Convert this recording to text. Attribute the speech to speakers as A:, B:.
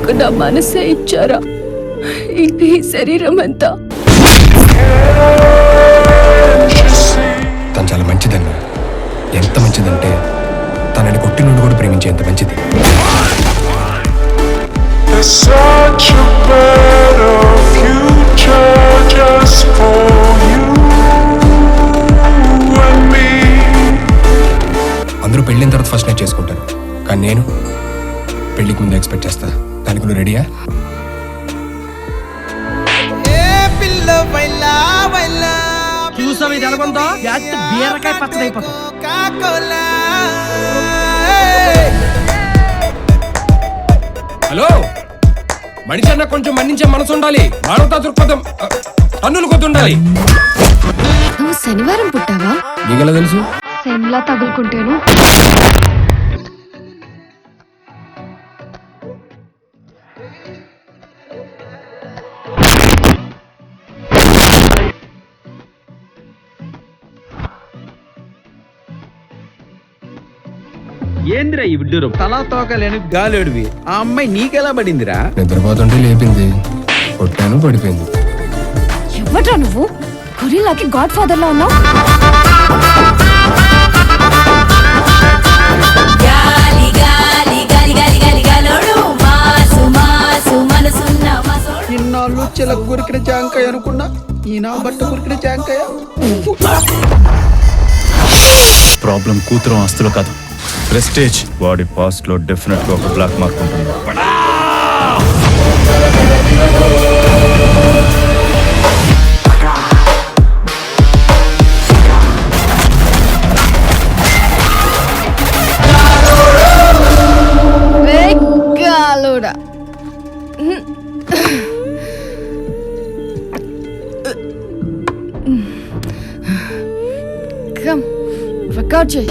A: నాకు నా మనసే ఇచ్చారా? ఇంక ఈ శరీరం అంతా.
B: తను చాలా మంచిదన్నా. ఎంత మంచిదంటే తనని కొట్టి నుండి కూడా ప్రేమించేంత మంచిది. అందరూ పెళ్ళిన తర్వాత ఫస్ట్ నైట్ చేసుకుంటారు, కానీ నేను పెళ్లికి ముందు ఎక్స్పెక్ట్ చేస్తా. దానికి నువ్వు రెడీయా?
C: చూసావు ఇది అనుకుంటా బీరకాయ పచ్చడి అయిపోతాం.
B: హలో, మనిషి అన్న కొంచెం మన్నించే మనసు ఉండాలి. మానవతా దృక్పథం, టన్నులు కొద్ది ఉండాలి.
A: నువ్వు శనివారం పుట్టావా?
B: నీకెలా తెలుసు?
A: సెన్లా తగులుకుంటేను.
C: ఏందిరా ఈ విడ్డూరు? తలా తోకలేని గాలేడువి. ఆ అమ్మాయి నీకెలా పడిందిరా?
B: నిద్రపోతుంటే లేపింది, కొట్టాను, పడిపోయింది.
A: ఎవడ్రా నువ్వు? గొరిల్లాకి గాడ్ ఫాదర్ లా ఉన్నావు.
C: ఇన్నాళ్ళు చిలక కొరికిన జాంకాయ అనుకున్నా, ఈయన బట్ట కొరికిన జాంకాయ.
D: ప్రాబ్లం కూతురు ఆస్తులో కాదు, ప్రెస్టేజ్. వాడి పాస్ట్ లో డెఫినెట్ గా ఒక బ్లాక్ మార్క్ ఉంటుంది.
A: వర్కౌట్ చేయి.